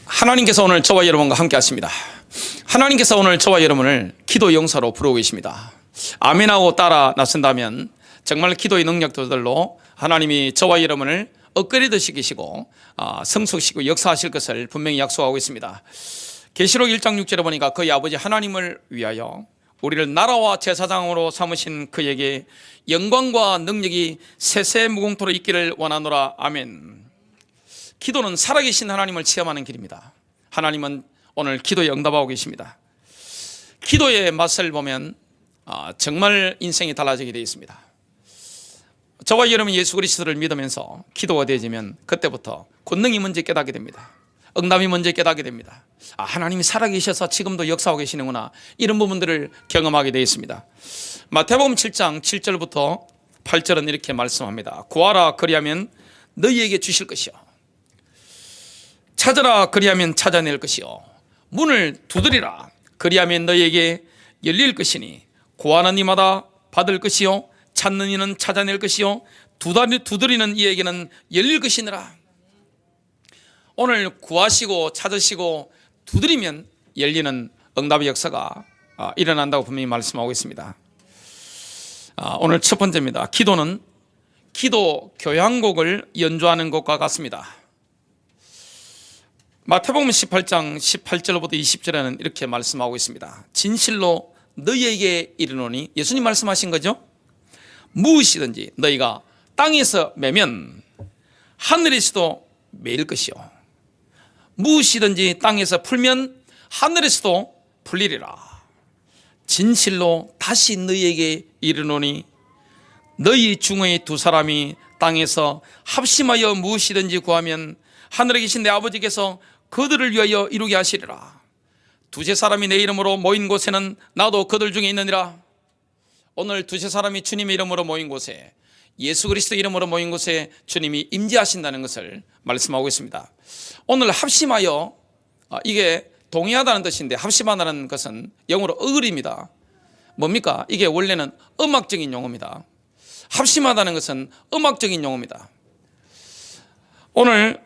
하나님께서 오늘 저와 여러분과 함께 하십니다. 하나님께서 오늘 저와 여러분을 기도 용사로 부르고 계십니다. 아멘하고 따라 나선다면 정말 기도의 능력들로 하나님이 저와 여러분을 업그레이드 시키시고 성숙시키고 역사하실 것을 분명히 약속하고 있습니다. 계시록 1장 6절에 보니까 그의 아버지 하나님을 위하여 우리를 나라와 제사장으로 삼으신 그에게 영광과 능력이 세세무궁토록 있기를 원하노라. 아멘. 기도는 살아계신 하나님을 체험하는 길입니다. 하나님은 오늘 기도에 응답하고 계십니다. 기도의 맛을 보면 정말 인생이 달라지게 되어 있습니다. 저와 여러분 예수 그리스도를 믿으면서 기도가 되어지면 그때부터 권능이 먼저 깨닫게 됩니다. 응답이 먼저 깨닫게 됩니다. 하나님이 살아계셔서 지금도 역사하고 계시는구나, 이런 부분들을 경험하게 되어 있습니다. 마태복음 7장 7절부터 8절은 이렇게 말씀합니다. 구하라 그리하면 너희에게 주실 것이요, 찾으라 그리하면 찾아낼 것이요, 문을 두드리라 그리하면 너희에게 열릴 것이니 구하는 이마다 받을 것이요 찾는 이는 찾아낼 것이요 두드리는 이에게는 열릴 것이니라. 오늘 구하시고 찾으시고 두드리면 열리는 응답의 역사가 일어난다고 분명히 말씀하고 있습니다. 오늘 첫 번째입니다. 기도는 기도 교향곡을 연주하는 것과 같습니다. 마태복음 18장 18절부터 20절에는 이렇게 말씀하고 있습니다. 진실로 너희에게 이르노니, 예수님 말씀하신 거죠. 무엇이든지 너희가 땅에서 매면 하늘에서도 매일 것이요, 무엇이든지 땅에서 풀면 하늘에서도 풀리리라. 진실로 다시 너희에게 이르노니 너희 중의 두 사람이 땅에서 합심하여 무엇이든지 구하면 하늘에 계신 내 아버지께서 그들을 위하여 이루게 하시리라. 두세 사람이 내 이름으로 모인 곳에는 나도 그들 중에 있느니라. 오늘 두세 사람이 주님의 이름으로 모인 곳에, 예수 그리스도 이름으로 모인 곳에 주님이 임재하신다는 것을 말씀하고 있습니다. 오늘 합심하여, 이게 동의하다는 뜻인데 합심하다는 것은 영어로 agree입니다. 뭡니까? 이게 원래는 음악적인 용어입니다. 합심하다는 것은 음악적인 용어입니다. 오늘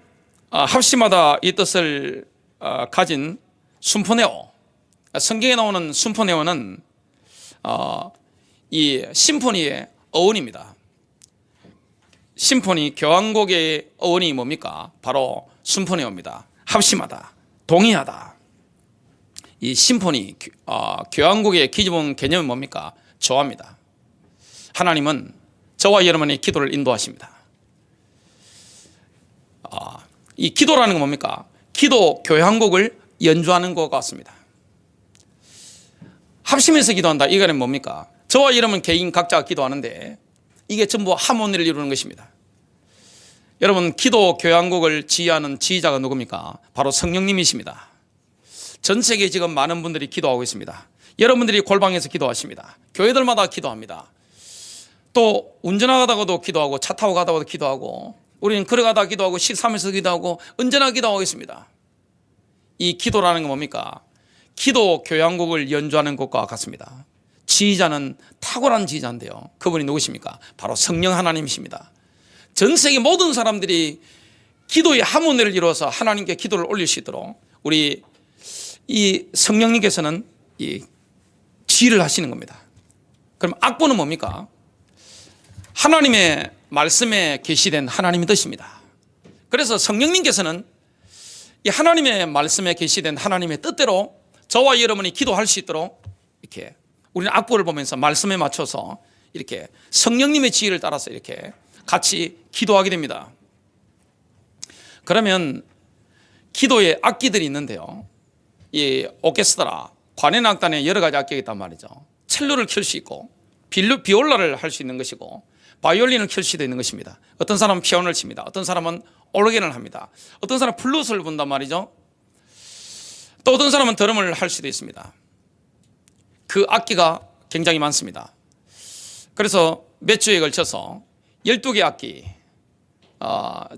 합심하다 이 뜻을 가진 순포네오, 성경에 나오는 순포네오는 이 심포니의 어원입니다. 심포니 교향곡의 어원이 뭡니까? 바로 순포네오입니다. 합심하다, 동의하다. 이 심포니 교향곡의 기본 개념은 뭡니까? 조화입니다. 하나님은 저와 여러분의 기도를 인도하십니다. 이 기도라는 건 뭡니까? 기도 교향곡을 연주하는 것 같습니다. 합심해서 기도한다, 이거는 뭡니까? 저와 여러분 개인 각자가 기도하는데 이게 전부 하모니를 이루는 것입니다. 여러분, 기도 교향곡을 지휘하는 지휘자가 누굽니까? 바로 성령님이십니다. 전 세계에 지금 많은 분들이 기도하고 있습니다. 여러분들이 골방에서 기도하십니다. 교회들마다 기도합니다. 또 운전하다가도 기도하고, 차 타고 가다가도 기도하고, 우리는 걸어가다 기도하고, 식사하면서 기도하고, 언제나 기도하고 있습니다. 이 기도라는 건 뭡니까? 기도 교향곡을 연주하는 것과 같습니다. 지휘자는 탁월한 지휘자인데요, 그분이 누구십니까? 바로 성령 하나님이십니다. 전 세계 모든 사람들이 기도의 하모니를 이루어서 하나님께 기도를 올릴 수 있도록 우리 이 성령님께서는 이 지휘를 하시는 겁니다. 그럼 악보는 뭡니까? 하나님의 말씀에 계시된 하나님의 뜻입니다. 그래서 성령님께서는 이 하나님의 말씀에 계시된 하나님의 뜻대로 저와 여러분이 기도할 수 있도록 이렇게 우리는 악보를 보면서 말씀에 맞춰서 이렇게 성령님의 지휘를 따라서 이렇게 같이 기도하게 됩니다. 그러면 기도에 악기들이 있는데요, 이 오케스트라, 관현악단에 여러 가지 악기가 있단 말이죠. 첼로를 켤 수 있고, 비올라를 할 수 있는 것이고, 바이올린을 켤 수도 있는 것입니다. 어떤 사람은 피아노를 칩니다. 어떤 사람은 오르겐을 합니다. 어떤 사람은 플루트를 분단 말이죠. 또 어떤 사람은 드럼을 할 수도 있습니다. 그 악기가 굉장히 많습니다. 그래서 몇 주에 걸쳐서 12개 악기,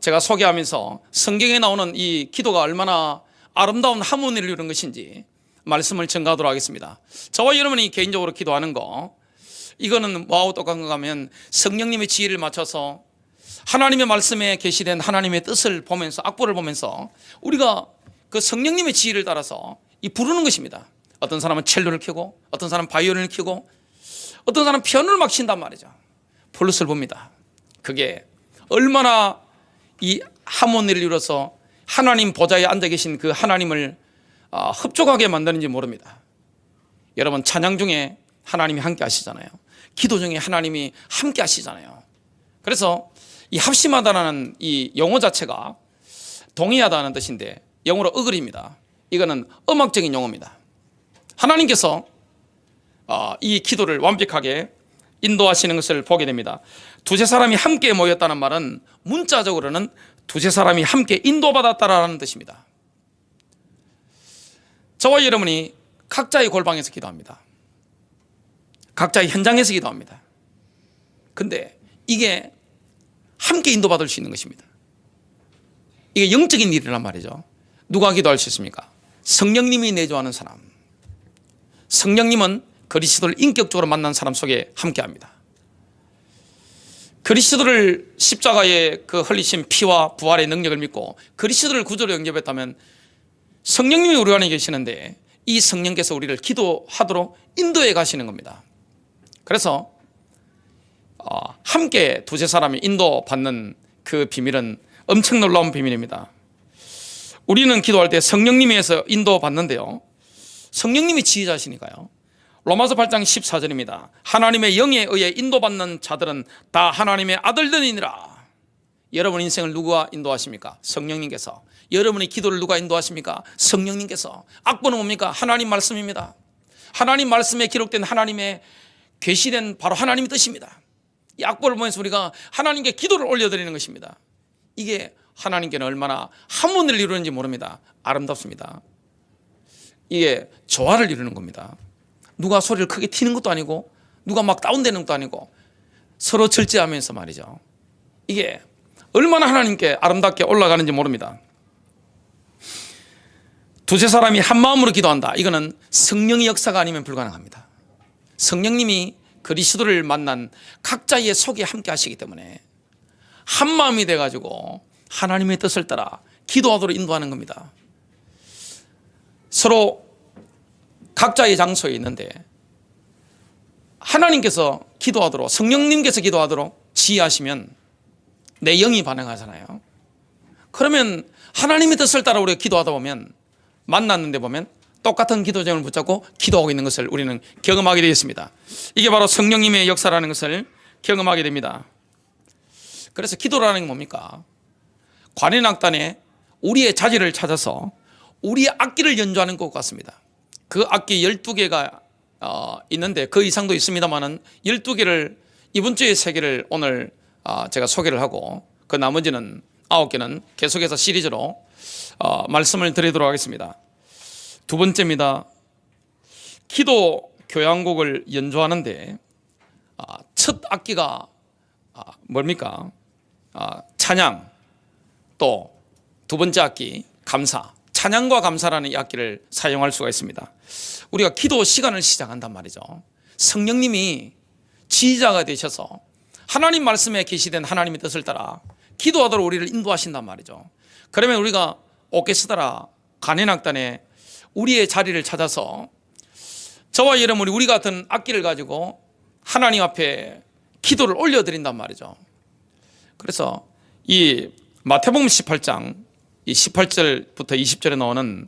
제가 소개하면서 성경에 나오는 이 기도가 얼마나 아름다운 하모니를 이루는 것인지 말씀을 전가하도록 하겠습니다. 저와 여러분이 개인적으로 기도하는 거, 이거는 뭐하고 똑같은가 하면 성령님의 지혜를 맞춰서 하나님의 말씀에 계시된 하나님의 뜻을 보면서, 악보를 보면서 우리가 그 성령님의 지휘를 따라서 이 부르는 것입니다. 어떤 사람은 첼로를 켜고, 어떤 사람은 바이올린을 켜고, 어떤 사람은 피아노를 막 친단 말이죠. 플룻을 봅니다. 그게 얼마나 이 하모니를 이뤄서 하나님 보좌에 앉아 계신 그 하나님을 흡족하게 만드는지 모릅니다. 여러분, 찬양 중에 하나님이 함께 하시잖아요. 기도 중에 하나님이 함께 하시잖아요. 그래서 이 합심하다라는 이 용어 자체가 동의하다는 뜻인데 영어로 agree입니다. 이거는 음악적인 용어입니다. 하나님께서 이 기도를 완벽하게 인도하시는 것을 보게 됩니다. 두세 사람이 함께 모였다는 말은 문자적으로는 두세 사람이 함께 인도받았다라는 뜻입니다. 저와 여러분이 각자의 골방에서 기도합니다. 각자의 현장에서 기도합니다. 근데 이게 함께 인도받을 수 있는 것입니다. 이게 영적인 일이란 말이죠. 누가 기도할 수 있습니까? 성령님이 내주하는 사람. 성령님은 그리스도를 인격적으로 만난 사람 속에 함께합니다. 그리스도를 십자가에 그 흘리신 피와 부활의 능력을 믿고 그리스도를 구주로 영접했다면 성령님이 우리 안에 계시는데 이 성령께서 우리를 기도하도록 인도해 가시는 겁니다. 그래서 함께 두세 사람이 인도받는 그 비밀은 엄청 놀라운 비밀입니다. 우리는 기도할 때 성령님에서 인도받는데요, 성령님이 지휘자시니까요. 로마서 8장 14절입니다. 하나님의 영에 의해 인도받는 자들은 다 하나님의 아들들이니라. 여러분 인생을 누가 인도하십니까? 성령님께서. 여러분의 기도를 누가 인도하십니까? 성령님께서. 악보는 뭡니까? 하나님 말씀입니다. 하나님 말씀에 기록된 하나님의 계시된 바로 하나님의 뜻입니다. 이 악보를 보면서 우리가 하나님께 기도를 올려드리는 것입니다. 이게 하나님께는 얼마나 하모니를 이루는지 모릅니다. 아름답습니다. 이게 조화를 이루는 겁니다. 누가 소리를 크게 튀는 것도 아니고 누가 막 다운되는 것도 아니고 서로 절제하면서 말이죠. 이게 얼마나 하나님께 아름답게 올라가는지 모릅니다. 두세 사람이 한 마음으로 기도한다. 이거는 성령의 역사가 아니면 불가능합니다. 성령님이 그리스도를 만난 각자의 속에 함께 하시기 때문에 한 마음이 돼가지고 하나님의 뜻을 따라 기도하도록 인도하는 겁니다. 서로 각자의 장소에 있는데 하나님께서 기도하도록, 성령님께서 기도하도록 지휘하시면 내 영이 반응하잖아요. 그러면 하나님의 뜻을 따라 우리가 기도하다 보면 만났는데 보면 똑같은 기도 제목을 붙잡고 기도하고 있는 것을 우리는 경험하게 되었습니다. 이게 바로 성령님의 역사라는 것을 경험하게 됩니다. 그래서 기도라는 게 뭡니까? 관현악단에 우리의 자질을 찾아서 우리의 악기를 연주하는 것 같습니다. 그 악기 12개가 있는데 그 이상도 있습니다만은 12개를 이번 주에 3개를 오늘 제가 소개를 하고 그 나머지는 9개는 계속해서 시리즈로 말씀을 드리도록 하겠습니다. 두 번째입니다. 기도 교향곡을 연주하는데 첫 악기가 뭡니까? 찬양, 또 두 번째 악기 감사. 찬양과 감사라는 이 악기를 사용할 수가 있습니다. 우리가 기도 시간을 시작한단 말이죠. 성령님이 지휘자가 되셔서 하나님 말씀에 계시된 하나님의 뜻을 따라 기도하도록 우리를 인도하신단 말이죠. 그러면 우리가 오케스트라, 관현악단에 우리의 자리를 찾아서 저와 여러분이 우리 같은 악기를 가지고 하나님 앞에 기도를 올려드린단 말이죠. 그래서 이 마태복음 18장 이 18절부터 20절에 나오는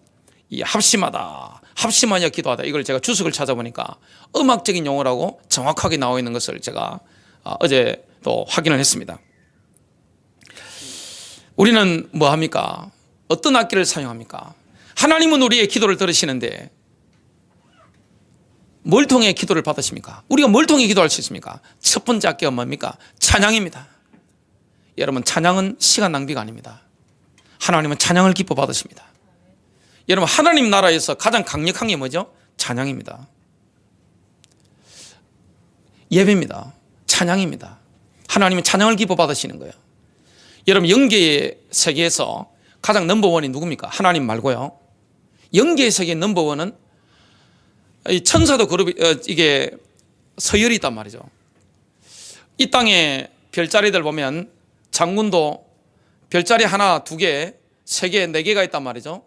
이 합심하다, 합심하여 기도하다, 이걸 제가 주석을 찾아보니까 음악적인 용어라고 정확하게 나와 있는 것을 제가 어제 또 확인을 했습니다. 우리는 뭐 합니까? 어떤 악기를 사용합니까? 하나님은 우리의 기도를 들으시는데 뭘 통해 기도를 받으십니까? 우리가 뭘 통해 기도할 수 있습니까? 첫 번째 악기가 뭡니까? 찬양입니다. 여러분, 찬양은 시간 낭비가 아닙니다. 하나님은 찬양을 기뻐 받으십니다. 여러분, 하나님 나라에서 가장 강력한 게 뭐죠? 찬양입니다. 예배입니다. 찬양입니다. 하나님은 찬양을 기뻐 받으시는 거예요. 여러분, 영계의 세계에서 가장 넘버원이 누굽니까? 하나님 말고요. 영계의 세계 넘버원은 천사도 그룹, 이게 서열이 있단 말이죠. 이 땅에 별자리들 보면 장군도 별자리 하나, 두 개, 세 개, 네 개가 있단 말이죠.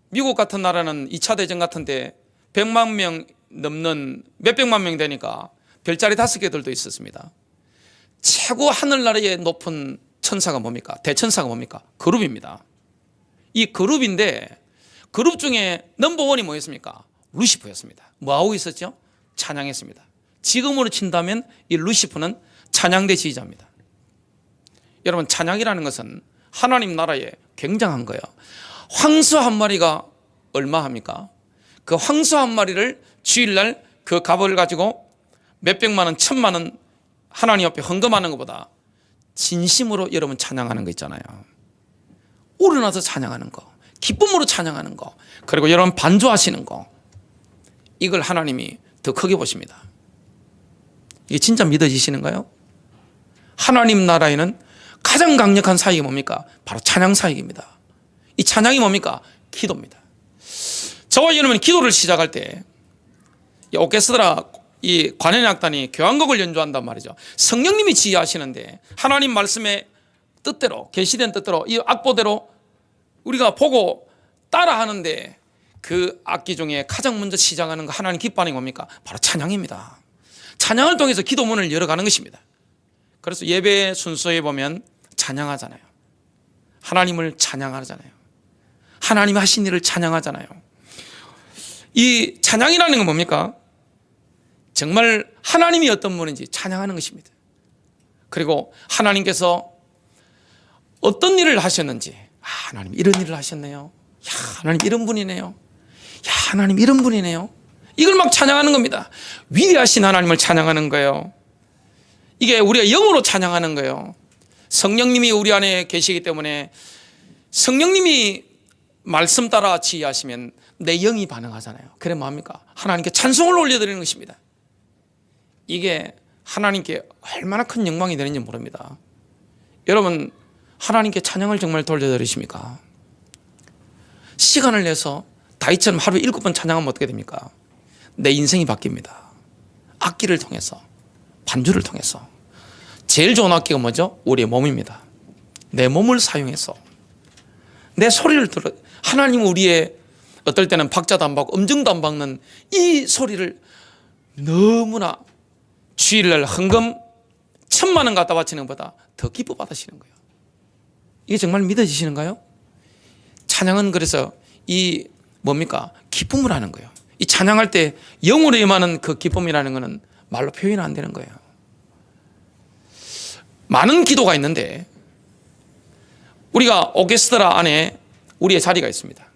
미국 같은 나라는 2차 대전 같은데 100만 명 넘는 몇백만 명 되니까 별자리 5개들도 있었습니다. 최고 하늘나라의 높은 천사가 뭡니까? 대천사가 뭡니까? 그룹입니다. 이 그룹인데 그룹 중에 넘버원이 뭐였습니까? 루시퍼였습니다. 뭐하고 있었죠? 찬양했습니다. 지금으로 친다면 이 루시퍼는 찬양대 지휘자입니다. 여러분, 찬양이라는 것은 하나님 나라에 굉장한 거예요. 황소 한 마리가 얼마 합니까? 그 황소 한 마리를 주일날 그 값을 가지고 몇백만 원, 천만 원 하나님 앞에 헌금하는 것보다 진심으로 여러분 찬양하는 거 있잖아요. 우러나서 찬양하는 거, 기쁨으로 찬양하는 거, 그리고 여러분 반주하시는 거, 이걸 하나님이 더 크게 보십니다. 이게 진짜 믿어지시는가요? 하나님 나라에는 가장 강력한 사역이 뭡니까? 바로 찬양 사역입니다. 이 찬양이 뭡니까? 기도입니다. 저와 여러분이 기도를 시작할 때 이 오케스트라 이 관현악단이 교향곡을 연주한단 말이죠. 성령님이 지휘하시는데 하나님 말씀의 뜻대로, 계시된 뜻대로, 이 악보대로 우리가 보고 따라하는데 그 악기 중에 가장 먼저 시작하는 거, 하나님 기뻐하는 게 뭡니까? 바로 찬양입니다. 찬양을 통해서 기도문을 열어가는 것입니다. 그래서 예배 순서에 보면 찬양하잖아요. 하나님을 찬양하잖아요. 하나님이 하신 일을 찬양하잖아요. 이 찬양이라는 건 뭡니까? 정말 하나님이 어떤 분인지 찬양하는 것입니다. 그리고 하나님께서 어떤 일을 하셨는지, 하나님 이런 일을 하셨네요. 야, 하나님 이런 분이네요. 야, 하나님 이런 분이네요. 이걸 막 찬양하는 겁니다. 위대하신 하나님을 찬양하는 거예요. 이게 우리가 영으로 찬양하는 거예요. 성령님이 우리 안에 계시기 때문에 성령님이 말씀 따라 지휘하시면 내 영이 반응하잖아요. 그래 뭐합니까? 하나님께 찬송을 올려드리는 것입니다. 이게 하나님께 얼마나 큰 영광이 되는지 모릅니다. 여러분, 하나님께 찬양을 정말 돌려드리십니까? 시간을 내서 다윗처럼 하루에 7번 찬양하면 어떻게 됩니까? 내 인생이 바뀝니다. 악기를 통해서, 반주를 통해서. 제일 좋은 악기가 뭐죠? 우리의 몸입니다. 내 몸을 사용해서 내 소리를 들어, 하나님은 우리의 어떨 때는 박자도 안 박고 음정도 안 박는 이 소리를 너무나 주일날 헌금 1,000만 원 갖다 바치는 것보다 더 기뻐 받으시는 거예요. 이게 정말 믿어지시는가요? 찬양은 그래서 이 뭡니까? 기쁨을 하는 거예요. 이 찬양할 때 영으로 임하는 그 기쁨이라는 것은 말로 표현 안 되는 거예요. 많은 기도가 있는데 우리가 오케스트라 안에 우리의 자리가 있습니다.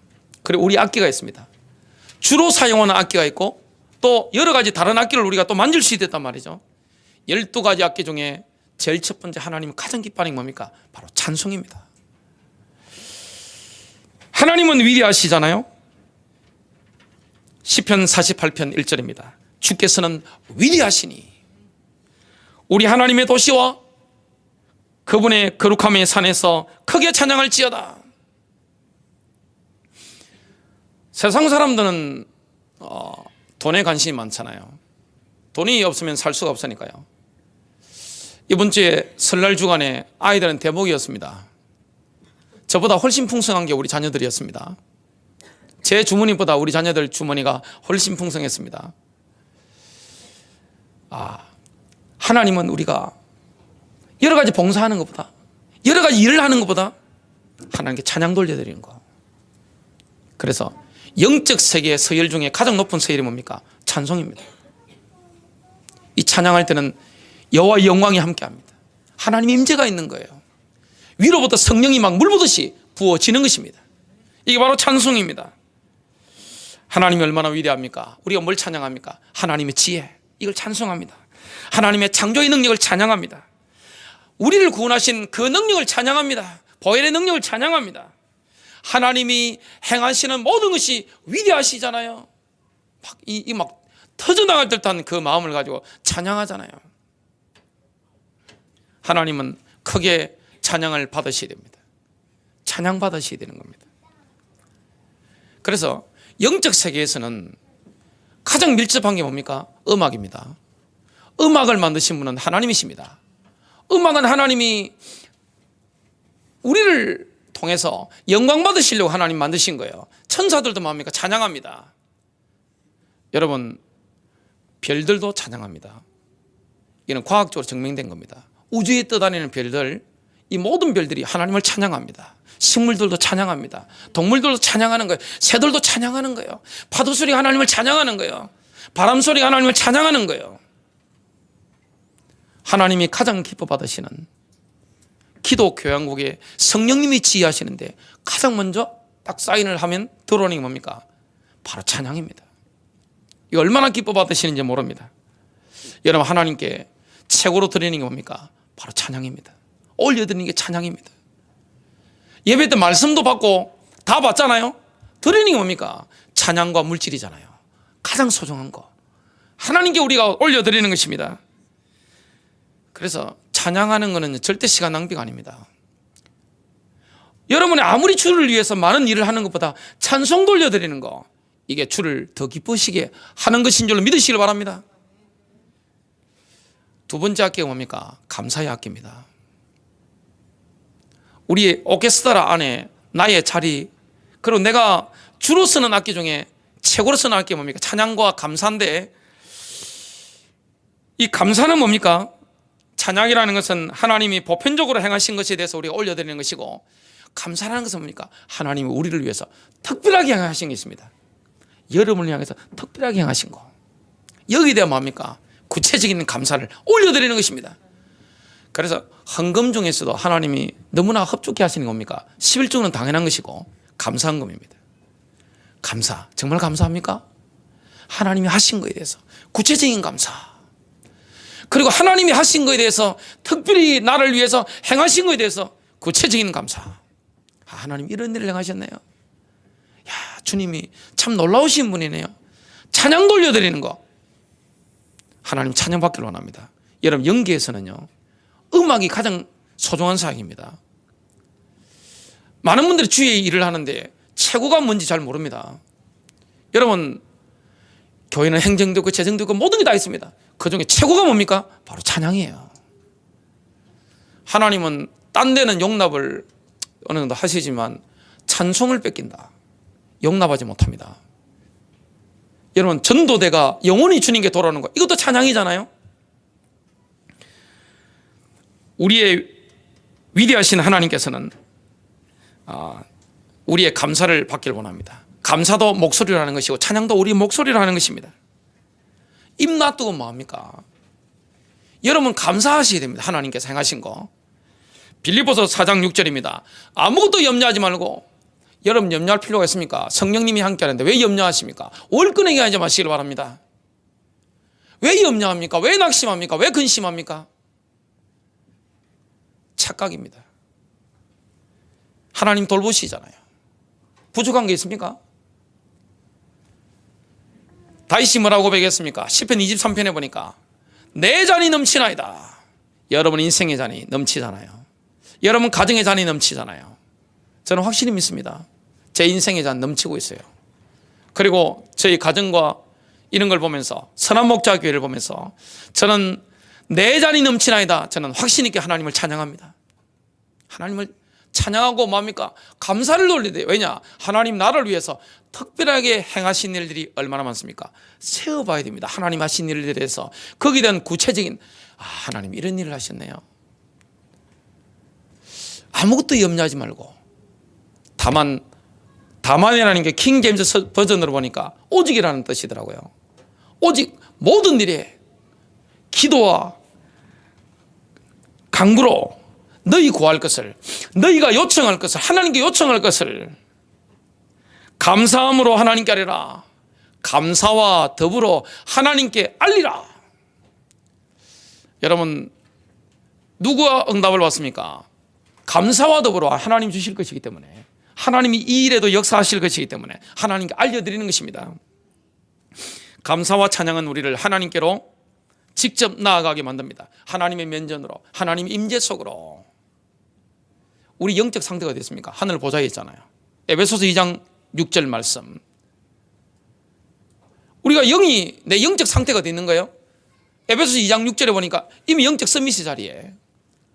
그리고 우리 악기가 있습니다. 주로 사용하는 악기가 있고 또 여러 가지 다른 악기를 우리가 또 만질 수 있단 말이죠. 12가지 악기 중에 제일 첫 번째 하나님이 가장 기뻐하는 게 뭡니까? 바로 찬송입니다. 하나님은 위대하시잖아요. 시편 48편 1절입니다. 주께서는 위대하시니 우리 하나님의 도시와 그분의 거룩함의 산에서 크게 찬양할지어다. 세상 사람들은 돈에 관심이 많잖아요. 돈이 없으면 살 수가 없으니까요. 이번 주에 설날 주간에 아이들은 대목이었습니다. 저보다 훨씬 풍성한 게 우리 자녀들이었습니다. 제 주머니보다 우리 자녀들 주머니가 훨씬 풍성했습니다. 하나님은 우리가 여러 가지 봉사하는 것보다, 여러 가지 일을 하는 것보다 하나님께 찬양 돌려드리는 거. 그래서 영적 세계의 서열 중에 가장 높은 서열이 뭡니까? 찬송입니다. 이 찬양할 때는 여호와의 영광이 함께합니다. 하나님의 임재가 있는 거예요. 위로부터 성령이 막 물부듯이 부어지는 것입니다. 이게 바로 찬송입니다. 하나님이 얼마나 위대합니까? 우리가 뭘 찬양합니까? 하나님의 지혜, 이걸 찬송합니다. 하나님의 창조의 능력을 찬양합니다. 우리를 구원하신 그 능력을 찬양합니다. 보혈의 능력을 찬양합니다. 하나님이 행하시는 모든 것이 위대하시잖아요. 막 터져나갈 듯한 그 마음을 가지고 찬양하잖아요. 하나님은 크게 찬양을 받으셔야 됩니다. 찬양 받으셔야 되는 겁니다. 그래서 영적 세계에서는 가장 밀접한 게 뭡니까? 음악입니다. 음악을 만드신 분은 하나님이십니다. 음악은 하나님이 우리를 통해서 영광 받으시려고 하나님 만드신 거예요. 천사들도 뭡니까? 찬양합니다. 여러분, 별들도 찬양합니다. 이는 과학적으로 증명된 겁니다. 우주에 떠다니는 별들, 이 모든 별들이 하나님을 찬양합니다. 식물들도 찬양합니다. 동물들도 찬양하는 거예요. 새들도 찬양하는 거예요. 파도 소리가 하나님을 찬양하는 거예요. 바람 소리가 하나님을 찬양하는 거예요. 하나님이 가장 기뻐 받으시는 기도 교양국에 성령님이 지휘하시는데 가장 먼저 딱 사인을 하면 들어오는 게 뭡니까? 바로 찬양입니다. 이 얼마나 기뻐 받으시는지 모릅니다. 여러분, 하나님께 최고로 드리는 게 뭡니까? 바로 찬양입니다. 올려드리는 게 찬양입니다. 예배 때 말씀도 받고 다 받잖아요. 드리는 게 뭡니까? 찬양과 물질이잖아요. 가장 소중한 거 하나님께 우리가 올려드리는 것입니다. 그래서 찬양하는 것은 절대 시간 낭비가 아닙니다. 여러분이 아무리 주를 위해서 많은 일을 하는 것보다 찬송 돌려드리는 거, 이게 주를 더 기쁘시게 하는 것인 줄로 믿으시길 바랍니다. 두 번째 악기가 뭡니까? 감사의 악기입니다. 우리 오케스트라 안에 나의 자리, 그리고 내가 주로 쓰는 악기 중에 최고로 쓰는 악기가 뭡니까? 찬양과 감사인데, 이 감사는 뭡니까? 찬양이라는 것은 하나님이 보편적으로 행하신 것에 대해서 우리가 올려드리는 것이고, 감사라는 것은 뭡니까? 하나님이 우리를 위해서 특별하게 행하신 게 있습니다. 여러분을 향해서 특별하게 행하신 거, 여기에 대한 뭡니까? 구체적인 감사를 올려드리는 것입니다. 그래서 헌금 중에서도 하나님이 너무나 흡족해 하시는 겁니까? 11조는 당연한 것이고 감사헌금입니다. 감사, 정말 감사합니까? 하나님이 하신 것에 대해서 구체적인 감사, 그리고 하나님이 하신 것에 대해서 특별히 나를 위해서 행하신 것에 대해서 구체적인 감사. 하나님 이런 일을 행하셨네요. 야, 주님이 참 놀라우신 분이네요. 찬양 돌려드리는 거, 하나님 찬양 받기를 원합니다. 여러분, 연기에서는요, 음악이 가장 소중한 사역입니다. 많은 분들이 주의 일을 하는데 최고가 뭔지 잘 모릅니다. 여러분, 교회는 행정도 있고 재정도 있고 모든 게 다 있습니다. 그 중에 최고가 뭡니까? 바로 찬양이에요. 하나님은 딴 데는 용납을 어느 정도 하시지만 찬송을 뺏긴다, 용납하지 못합니다. 여러분, 전도대가 영원히 주님께 돌아오는 거, 이것도 찬양이잖아요. 우리의 위대하신 하나님께서는 우리의 감사를 받기를 원합니다. 감사도 목소리로 하는 것이고 찬양도 우리 목소리로 하는 것입니다. 입 놔두고 뭐합니까? 여러분, 감사하셔야 됩니다. 하나님께서 행하신 거. 빌립보서 4장 6절입니다. 아무것도 염려하지 말고. 여러분, 염려할 필요가 있습니까? 성령님이 함께 하는데 왜 염려하십니까? 월권에게 하지 마시길 바랍니다. 왜 염려합니까? 왜 낙심합니까? 왜 근심합니까? 착각입니다. 하나님 돌보시잖아요. 부족한 게 있습니까? 다윗이 뭐라고 고백했습니까? 시편 23편에 보니까 내 잔이 넘치나이다. 여러분 인생의 잔이 넘치잖아요. 여러분 가정의 잔이 넘치잖아요. 저는 확실히 믿습니다. 제 인생의 잔 넘치고 있어요. 그리고 저희 가정과 이런 걸 보면서, 선한 목자 교회를 보면서 저는 내 잔이 넘치나이다, 저는 확신 있게 하나님을 찬양합니다. 하나님을 찬양하고 뭡니까? 감사를 돌려야 돼요. 왜냐? 하나님 나를 위해서 특별하게 행하신 일들이 얼마나 많습니까? 세어봐야 됩니다. 하나님 하신 일들에 대해서 거기에 대한 구체적인, 하나님 이런 일을 하셨네요. 아무것도 염려하지 말고, 다만이라는 게 킹 제임스 버전으로 보니까 오직이라는 뜻이더라고요. 오직 모든 일에 기도와 간구로 너희 구할 것을, 너희가 요청할 것을, 하나님께 요청할 것을 감사함으로 하나님께 알리라. 감사와 더불어 하나님께 알리라. 여러분, 누가 응답을 받습니까? 감사와 더불어 하나님 주실 것이기 때문에, 하나님이 이 일에도 역사하실 것이기 때문에 하나님께 알려드리는 것입니다. 감사와 찬양은 우리를 하나님께로 직접 나아가게 만듭니다. 하나님의 면전으로, 하나님의 임재 속으로. 우리 영적 상태가 됐습니까? 하늘 보좌에 있잖아요. 에베소서 2장 6절 말씀. 우리가 영이, 내 영적 상태가 되는 거예요. 에베소서 2장 6절에 보니까 이미 영적 서밋의 자리에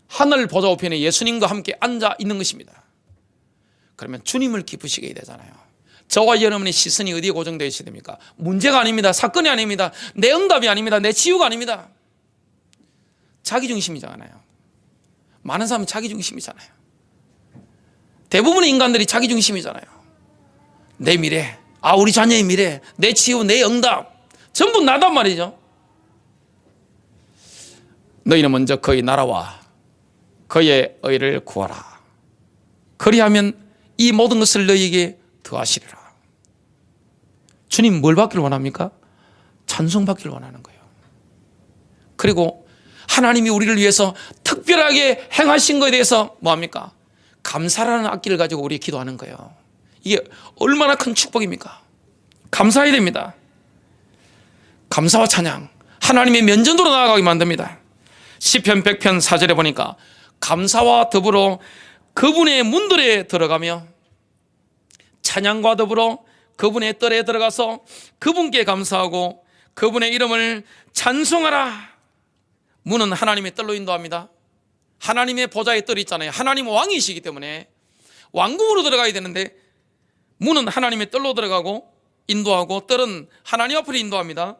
하늘 보좌 우편에 예수님과 함께 앉아 있는 것입니다. 그러면 주님을 기쁘시게 되잖아요. 저와 여러분의 시선이 어디에 고정되어 있어야 됩니까? 문제가 아닙니다. 사건이 아닙니다. 내 응답이 아닙니다. 내 치유가 아닙니다. 자기중심이잖아요. 많은 사람은 자기중심이잖아요. 대부분의 인간들이 자기중심이잖아요. 내 미래, 우리 자녀의 미래, 내 치유, 내 응답 전부 나단 말이죠. 너희는 먼저 그의 나라와 그의 의를 구하라. 그리하면 이 모든 것을 너희에게 더하시리라. 주님 뭘 받기를 원합니까? 찬송 받기를 원하는 거예요. 그리고 하나님이 우리를 위해서 특별하게 행하신 것에 대해서 뭐합니까? 감사라는 악기를 가지고 우리 기도하는 거예요. 이게 얼마나 큰 축복입니까? 감사해야 됩니다. 감사와 찬양, 하나님의 면전으로 나아가게 만듭니다. 시편 100편 4절에 보니까 감사와 더불어 그분의 문들에 들어가며 찬양과 더불어 그분의 뜰에 들어가서 그분께 감사하고 그분의 이름을 찬송하라. 문은 하나님의 뜰로 인도합니다. 하나님의 보좌의 뜰이 있잖아요. 하나님 왕이시기 때문에 왕궁으로 들어가야 되는데 문은 하나님의 뜰로 들어가고 인도하고 뜰은 하나님 앞으로 인도합니다.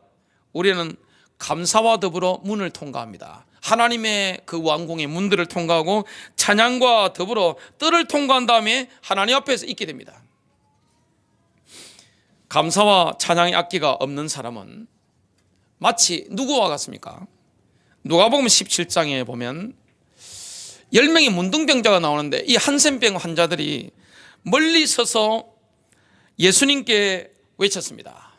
우리는 감사와 더불어 문을 통과합니다. 하나님의 그 왕궁의 문들을 통과하고 찬양과 더불어 뜰을 통과한 다음에 하나님 앞에서 있게 됩니다. 감사와 찬양의 악기가 없는 사람은 마치 누구와 같습니까? 누가복음 17장에 보면 10명의 문둥병자가 나오는데 이 한센병 환자들이 멀리 서서 예수님께 외쳤습니다.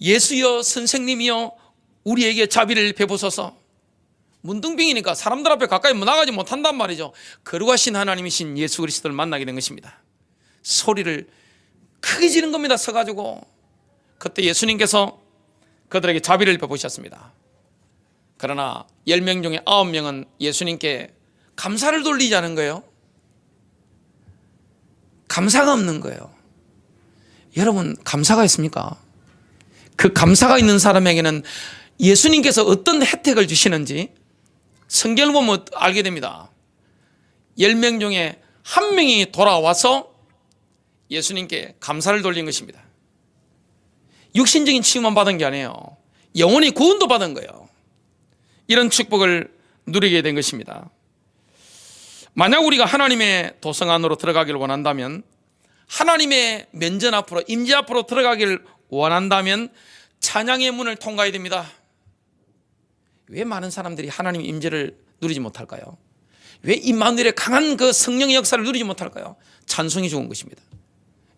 예수여, 선생님이여, 우리에게 자비를 베푸소서. 문둥병이니까 사람들 앞에 가까이 나가지 못한단 말이죠. 거룩하신 하나님이신 예수 그리스도를 만나게 된 것입니다. 소리를 크게 지른 겁니다. 서가지고. 그때 예수님께서 그들에게 자비를 베푸셨습니다. 그러나 10명 중에 9명은 예수님께 감사를 돌리지 않은 거예요. 감사가 없는 거예요. 여러분, 감사가 있습니까? 그 감사가 있는 사람에게는 예수님께서 어떤 혜택을 주시는지 성경을 보면 알게 됩니다. 10명 중에 1명이 돌아와서 예수님께 감사를 돌린 것입니다. 육신적인 치유만 받은 게 아니에요. 영혼의 구원도 받은 거예요. 이런 축복을 누리게 된 것입니다. 만약 우리가 하나님의 도성 안으로 들어가기를 원한다면, 하나님의 면전 앞으로, 임재 앞으로 들어가기를 원한다면 찬양의 문을 통과해야 됩니다. 왜 많은 사람들이 하나님의 임재를 누리지 못할까요? 왜 임마누엘의 강한 그 성령의 역사를 누리지 못할까요? 찬송이 죽은 것입니다.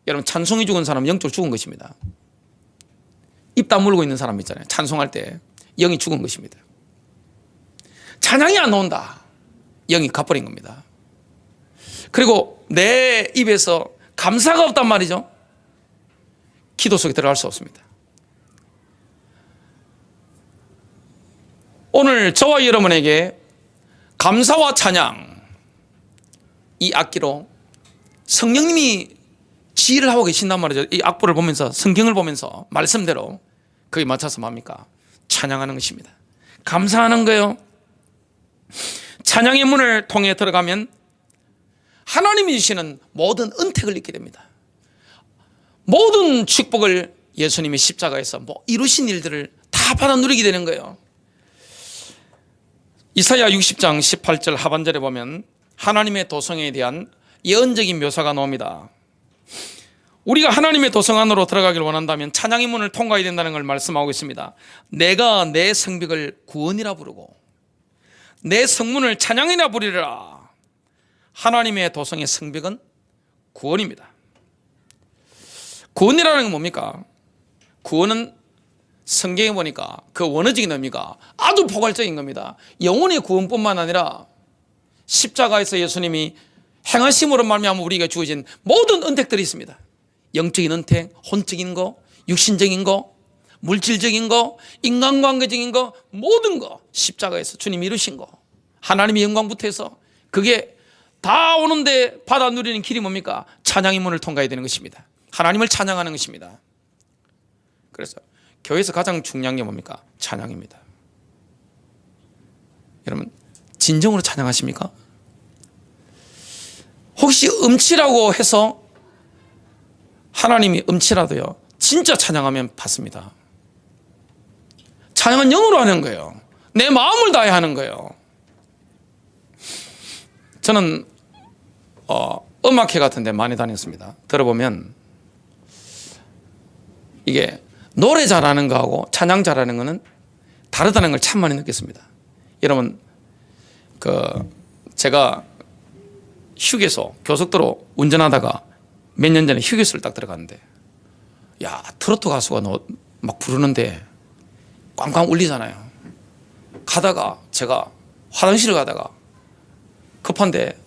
여러분, 찬송이 죽은 사람은 영적으로 죽은 것입니다. 입 다물고 있는 사람 있잖아요. 찬송할 때 영이 죽은 것입니다. 찬양이 안 나온다. 영이 가버린 겁니다. 그리고 내 입에서 감사가 없단 말이죠. 기도 속에 들어갈 수 없습니다. 오늘 저와 여러분에게 감사와 찬양, 이 악기로 성령님이 지휘를 하고 계신단 말이죠. 이 악보를 보면서, 성경을 보면서 말씀대로 거기에 맞춰서 뭡니까? 찬양하는 것입니다. 감사하는 거예요. 찬양의 문을 통해 들어가면 하나님이 주시는 모든 은택을 잊게 됩니다. 모든 축복을 예수님이 십자가에서 이루신 일들을 다 받아 누리게 되는 거예요. 이사야 60장 18절 하반절에 보면 하나님의 도성에 대한 예언적인 묘사가 나옵니다. 우리가 하나님의 도성 안으로 들어가기를 원한다면 찬양의 문을 통과해야 된다는 걸 말씀하고 있습니다. 내가 내 성벽을 구원이라 부르고 내 성문을 찬양이라 부르리라. 하나님의 도성의 성벽은 구원입니다. 구원이라는 건 뭡니까? 구원은 성경에 보니까 그 원어적인 의미가 아주 포괄적인 겁니다. 영혼의 구원뿐만 아니라 십자가에서 예수님이 행하심으로 말미암아 우리에게 주어진 모든 은택들이 있습니다. 영적인 은택, 혼적인 거, 육신적인 거, 물질적인 거, 인간관계적인 거, 모든 거 십자가에서 주님이 이루신 거, 하나님의 영광부터 해서 그게 다 오는데 받아 누리는 길이 뭡니까? 찬양의 문을 통과해야 되는 것입니다. 하나님을 찬양하는 것입니다. 그래서 교회에서 가장 중요한 게 뭡니까? 찬양입니다. 여러분, 진정으로 찬양하십니까? 혹시 음치라고 해서 하나님이 음치라도요 진짜 찬양하면 받습니다. 찬양은 영으로 하는 거예요. 내 마음을 다해 하는 거예요. 저는 음악회 같은 데 많이 다녔습니다. 들어보면 이게 노래 잘하는 거하고 찬양 잘하는 거는 다르다는 걸 참 많이 느꼈습니다. 여러분, 제가 휴게소, 교속도로 운전하다가 몇 년 전에 휴게소를 딱 들어갔는데, 야, 트로트 가수가 막 부르는데 꽝꽝 울리잖아요. 가다가 제가 화장실을 가다가 급한데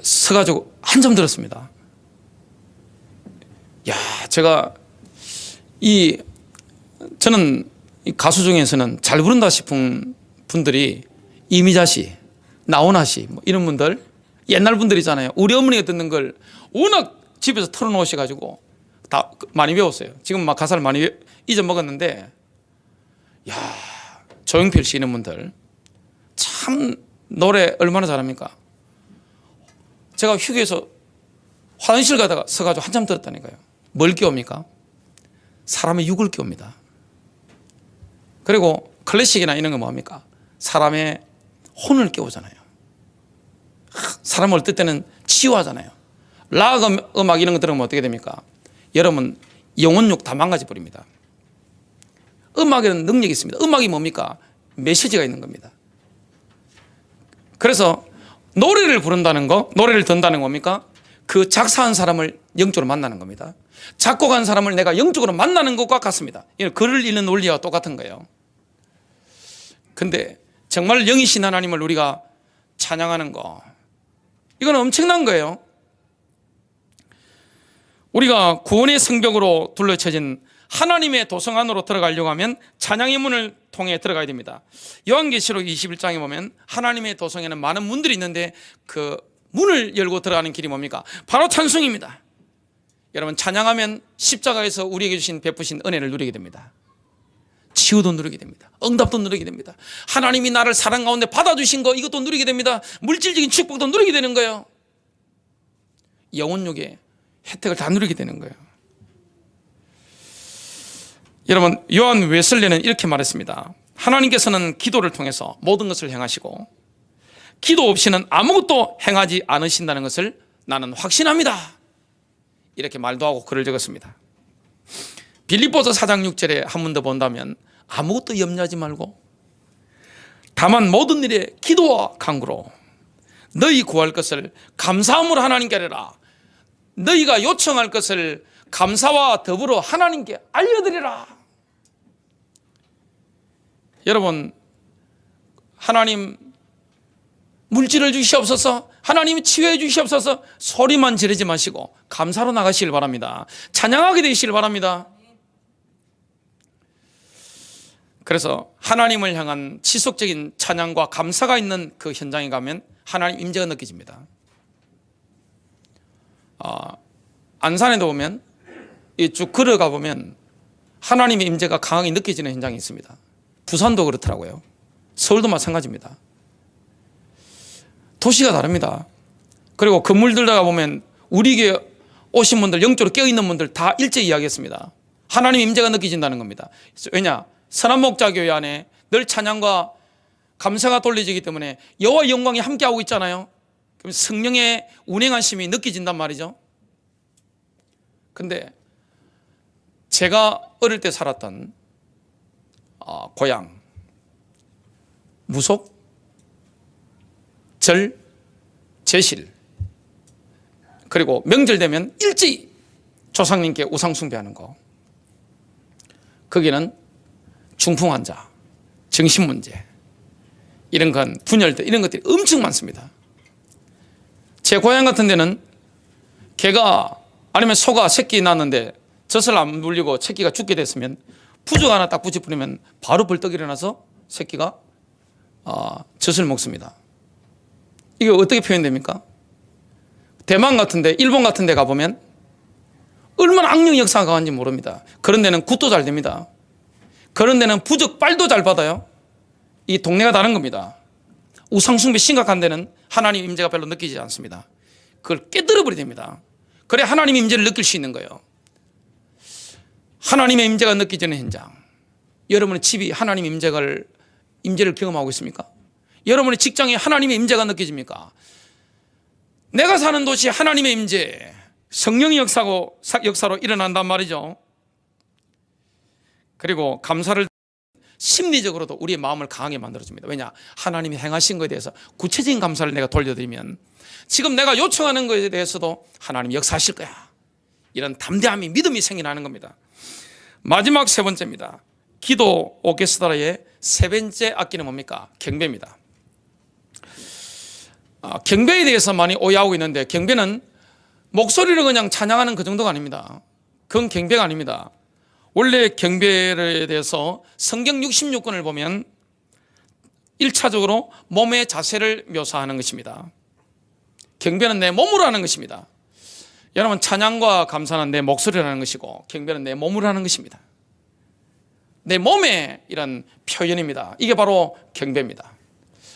서가지고 한참 들었습니다. 야, 제가 저는 이 가수 중에서는 잘 부른다 싶은 분들이 이미자 씨, 나훈아 씨, 뭐 이런 분들, 옛날 분들이잖아요. 우리 어머니가 듣는 걸 워낙 집에서 틀어놓으셔가지고 다 많이 배웠어요. 지금 막 가사를 많이 잊어먹었는데, 야, 조용필 씨 이런 분들 참 노래 얼마나 잘합니까? 제가 휴게소 화장실 가다가 서가지고 한참 들었다니까요. 뭘 깨웁니까? 사람의 육을 깨웁니다. 그리고 클래식이나 이런 거 뭐합니까? 사람의 혼을 깨우잖아요. 사람을 어떨 때는 치유하잖아요. 락 음악 이런 거 들으면 어떻게 됩니까? 여러분 영혼욕 다 망가져 버립니다. 음악에는 능력이 있습니다. 음악이 뭡니까? 메시지가 있는 겁니다. 그래서 노래를 부른다는 거, 노래를 듣는다는 겁니까? 그 작사한 사람을 영적으로 만나는 겁니다. 작곡한 사람을 내가 영적으로 만나는 것과 같습니다. 글을 읽는 논리와 똑같은 거예요. 근데 정말 영이신 하나님을 우리가 찬양하는 거, 이건 엄청난 거예요. 우리가 구원의 성벽으로 둘러쳐진 하나님의 도성 안으로 들어가려고 하면 찬양의 문을 통해 들어가야 됩니다. 요한계시록 21장에 보면 하나님의 도성에는 많은 문들이 있는데 그 문을 열고 들어가는 길이 뭡니까? 바로 찬송입니다. 여러분, 찬양하면 십자가에서 우리에게 주신 베푸신 은혜를 누리게 됩니다. 치유도 누리게 됩니다. 응답도 누리게 됩니다. 하나님이 나를 사랑 가운데 받아주신 거, 이것도 누리게 됩니다. 물질적인 축복도 누리게 되는 거예요. 영혼욕의 혜택을 다 누리게 되는 거예요. 여러분, 요한 웨슬레는 이렇게 말했습니다. 하나님께서는 기도를 통해서 모든 것을 행하시고 기도 없이는 아무것도 행하지 않으신다는 것을 나는 확신합니다. 이렇게 말도 하고 글을 적었습니다. 빌립보서 4장 6절에 한 번 더 본다면 아무것도 염려하지 말고 다만 모든 일에 기도와 간구로 너희 구할 것을 감사함으로 하나님께 아뢰라. 너희가 요청할 것을 감사와 더불어 하나님께 알려드리라. 여러분, 하나님 물질을 주시옵소서, 하나님 치유해 주시옵소서 소리만 지르지 마시고 감사로 나가시길 바랍니다. 찬양하게 되시길 바랍니다. 그래서 하나님을 향한 지속적인 찬양과 감사가 있는 그 현장에 가면 하나님 임재가 느껴집니다. 안산에도 보면 쭉 걸어가 보면 하나님의 임재가 강하게 느껴지는 현장이 있습니다. 부산도 그렇더라고요. 서울도 마찬가지입니다. 도시가 다릅니다. 그리고 건물들다가 보면 우리에게 오신 분들, 영적으로 깨어있는 분들 다 일제히 이야기했습니다. 하나님의 임재가 느껴진다는 겁니다. 왜냐? 선한 목자교회 안에 늘 찬양과 감사가 돌려지기 때문에 여호와의 영광이 함께하고 있잖아요. 그럼 성령의 운행하심이 느껴진단 말이죠. 근데 제가 어릴 때 살았던 고향, 무속, 절, 제실, 그리고 명절 되면 일제히 조상님께 우상 숭배하는 거, 거기는 중풍 환자, 정신 문제, 이런 건 분열들, 이런 것들이 엄청 많습니다. 제 고향 같은 데는 개가 아니면 소가 새끼 낳았는데 젖을 안 물리고 새끼가 죽게 됐으면 부적 하나 딱 붙여버리면 바로 벌떡 일어나서 새끼가 젖을 먹습니다. 이게 어떻게 표현됩니까? 대만 같은 데, 일본 같은 데 가보면 얼마나 악령 역사가 강한지 모릅니다. 그런 데는 굿도 잘 됩니다. 그런 데는 부적 빨도 잘 받아요. 이 동네가 다른 겁니다. 우상숭배 심각한 데는 하나님 임재가 별로 느끼지 않습니다. 그걸 깨뜨려 버려야 됩니다. 그래 하나님의 임재를 느낄 수 있는 거예요. 하나님의 임재가 느껴지는 현장. 여러분의 집이 하나님의 임재를 경험하고 있습니까? 여러분의 직장에 하나님의 임재가 느껴집니까? 내가 사는 도시 하나님의 임재, 성령의 역사로 일어난단 말이죠. 그리고 감사를 심리적으로도 우리의 마음을 강하게 만들어줍니다. 왜냐? 하나님이 행하신 것에 대해서 구체적인 감사를 내가 돌려드리면 지금 내가 요청하는 것에 대해서도 하나님이 역사하실 거야. 이런 담대함이, 믿음이 생겨나는 겁니다. 마지막 세 번째입니다. 기도 오케스트라의 세 번째 악기는 뭡니까? 경배입니다. 경배에 대해서 많이 오해하고 있는데 경배는 목소리를 그냥 찬양하는 그 정도가 아닙니다. 그건 경배가 아닙니다. 원래 경배에 대해서 성경 66권을 보면 1차적으로 몸의 자세를 묘사하는 것입니다. 경배는 내 몸으로 하는 것입니다. 여러분, 찬양과 감사는 내 목소리로 하는 것이고 경배는 내 몸으로 하는 것입니다. 내 몸의 이런 표현입니다. 이게 바로 경배입니다.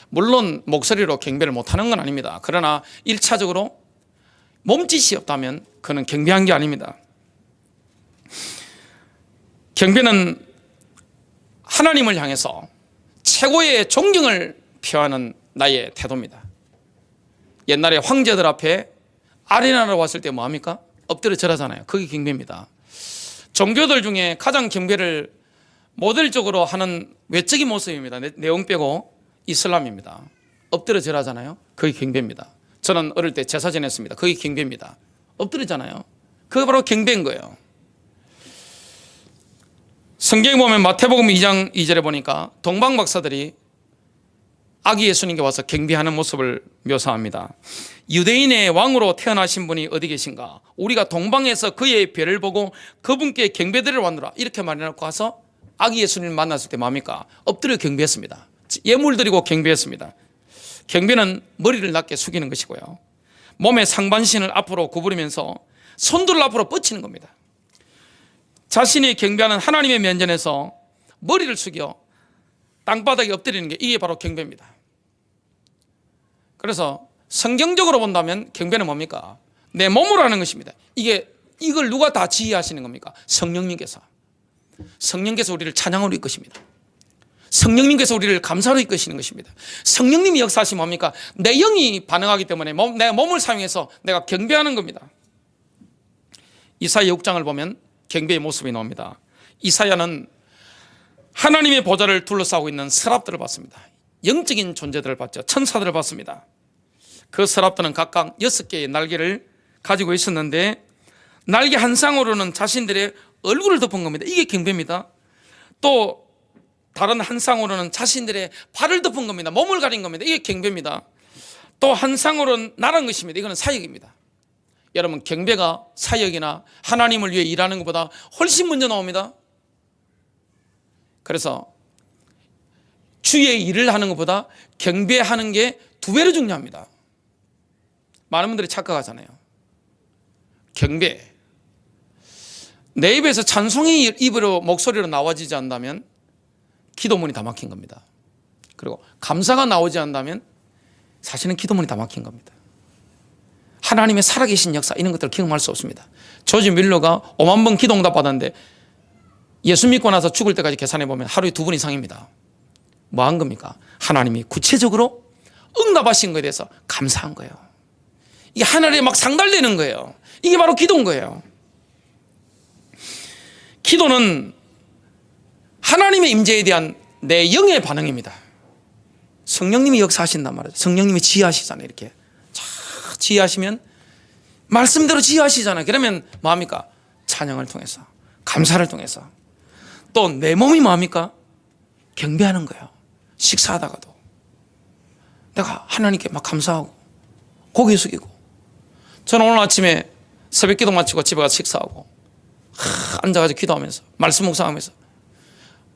물론 목소리로 경배를 못하는 건 아닙니다. 그러나 1차적으로 몸짓이 없다면 그는 경배한 게 아닙니다. 경배는 하나님을 향해서 최고의 존경을 표하는 나의 태도입니다. 옛날에 황제들 앞에 아레나로 왔을 때 뭐합니까? 엎드려 절하잖아요. 그게 경배입니다. 종교들 중에 가장 경배를 모델적으로 하는 외적인 모습입니다. 내용 빼고 이슬람입니다. 엎드려 절하잖아요. 그게 경배입니다. 저는 어릴 때 제사 지냈습니다. 그게 경배입니다. 엎드리잖아요. 그게 바로 경배인 거예요. 성경에 보면 마태복음 2장 2절에 보니까 동방 박사들이 아기 예수님께 와서 경배하는 모습을 묘사합니다. 유대인의 왕으로 태어나신 분이 어디 계신가? 우리가 동방에서 그의 별을 보고 그분께 경배드리러 왔노라. 이렇게 말해놓고 와서 아기 예수님을 만났을 때 뭡니까? 엎드려 경배했습니다. 예물 드리고 경배했습니다. 경배는 머리를 낮게 숙이는 것이고요. 몸의 상반신을 앞으로 구부리면서 손들을 앞으로 뻗치는 겁니다. 자신이 경배하는 하나님의 면전에서 머리를 숙여 땅바닥에 엎드리는 게 이게 바로 경배입니다. 그래서 성경적으로 본다면 경배는 뭡니까? 내 몸으로 하는 것입니다. 이걸 누가 다 지휘하시는 겁니까? 성령님께서 우리를 찬양으로 이끄십니다. 성령님께서 우리를 감사로 이끄시는 것입니다. 성령님이 역사하시면 뭡니까? 내 영이 반응하기 때문에 내 몸을 사용해서 내가 경배하는 겁니다. 이사야 6장을 보면 경배의 모습이 나옵니다. 이사야는 하나님의 보좌를 둘러싸고 있는 서랍들을 봤습니다. 영적인 존재들을 봤죠. 천사들을 봤습니다. 그 서랍들은 각각 6개의 날개를 가지고 있었는데 날개 한 쌍으로는 자신들의 얼굴을 덮은 겁니다. 이게 경배입니다. 또 다른 한 쌍으로는 자신들의 발을 덮은 겁니다. 몸을 가린 겁니다. 이게 경배입니다. 또 한 쌍으로는 나란 것입니다. 이거는 사역입니다. 여러분, 경배가 사역이나 하나님을 위해 일하는 것보다 훨씬 먼저 나옵니다. 그래서 주의 일을 하는 것보다 경배하는 게 2배로 중요합니다. 많은 분들이 착각하잖아요. 경배, 내 입에서 찬송의 입으로 목소리로 나와지지 않는다면 기도문이 다 막힌 겁니다. 그리고 감사가 나오지 않는다면 사실은 기도문이 다 막힌 겁니다. 하나님의 살아계신 역사 이런 것들을 경험할 수 없습니다. 조지 밀러가 5만 번 기도 응답 받았는데 예수 믿고 나서 죽을 때까지 계산해 보면 하루에 2번 이상입니다. 뭐 한 겁니까? 하나님이 구체적으로 응답하신 것에 대해서 감사한 거예요. 이게 하늘에 막 상달되는 거예요. 이게 바로 기도인 거예요. 기도는 하나님의 임재에 대한 내 영의 반응입니다. 성령님이 역사하신단 말이죠. 성령님이 지휘하시잖아요. 이렇게 지휘하시면 말씀대로 지휘하시잖아요. 그러면 뭐합니까? 찬양을 통해서, 감사를 통해서. 또 내 몸이 뭐합니까? 경배하는 거예요. 식사하다가도 내가 하나님께 막 감사하고 고개 숙이고. 저는 오늘 아침에 새벽 기도 마치고 집에 가서 식사하고 앉아가지고 기도하면서 말씀 묵상하면서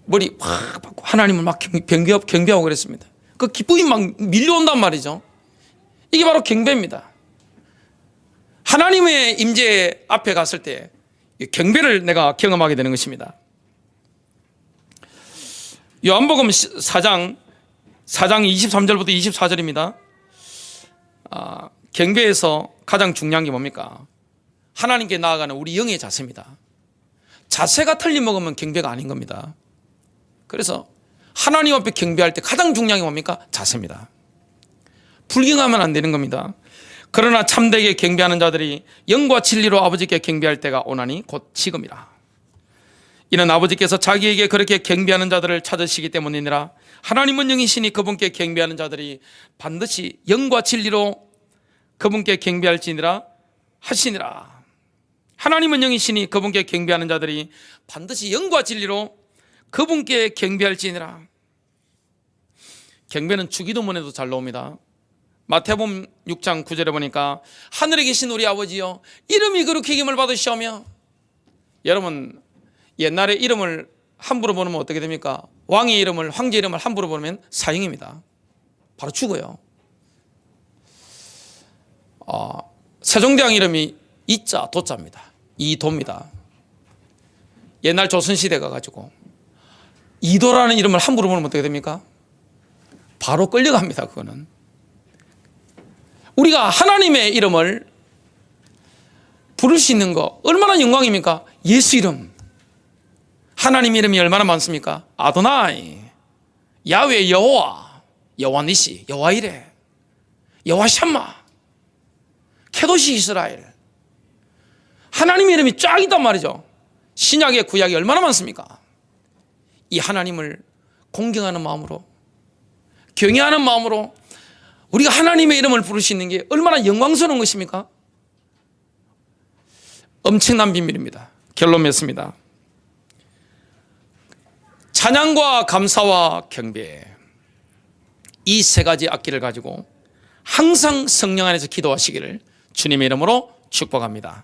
머리 확 받고 하나님을 막 경배하고 그랬습니다. 그 기쁨이 막 밀려온단 말이죠. 이게 바로 경배입니다. 하나님의 임재 앞에 갔을 때 경배를 내가 경험하게 되는 것입니다. 요한복음 4장 4장 23절부터 24절입니다. 경배에서 가장 중요한 게 뭡니까? 하나님께 나아가는 우리 영의 자세입니다. 자세가 틀림먹으면 경배가 아닌 겁니다. 그래서 하나님 앞에 경배할 때 가장 중요한 게 뭡니까? 자세입니다. 불경하면 안 되는 겁니다. 그러나 참되게 경배하는 자들이 영과 진리로 아버지께 경배할 때가 오나니 곧 지금이라. 이는 아버지께서 자기에게 그렇게 경배하는 자들을 찾으시기 때문이니라. 하나님은 영이시니 그분께 경배하는 자들이 반드시 영과 진리로 그분께 경배할지니라 하시니라. 하나님은 영이시니 그분께 경배하는 자들이 반드시 영과 진리로 그분께 경배할지니라. 경배는 주기도문에도 잘 나옵니다. 마태복음 6장 9절에 보니까 하늘에 계신 우리 아버지여 이름이 그렇게 기름을 받으시오며. 여러분, 옛날에 이름을 함부로 부르면 어떻게 됩니까? 왕의 이름을, 황제 이름을 함부로 부르면 사형입니다. 바로 죽어요. 세종대왕 이름이 이자 도자입니다. 이도입니다. 옛날 조선시대 가가지고 이도라는 이름을 함부로 부르면 어떻게 됩니까? 바로 끌려갑니다. 그거는. 우리가 하나님의 이름을 부를 수 있는 거 얼마나 영광입니까? 예수 이름. 하나님 이름이 얼마나 많습니까? 아도나이, 야훼 여호와, 여호와 니시, 여호와 이레, 여호와 샴마, 케도시 이스라엘. 하나님의 이름이 쫙 있단 말이죠. 신약의 구약이 얼마나 많습니까? 이 하나님을 공경하는 마음으로, 경외하는 마음으로 우리가 하나님의 이름을 부를 수 있는 게 얼마나 영광스러운 것입니까? 엄청난 비밀입니다. 결론 맺습니다. 찬양과 감사와 경배, 이 세 가지 악기를 가지고 항상 성령 안에서 기도하시기를 주님의 이름으로 축복합니다.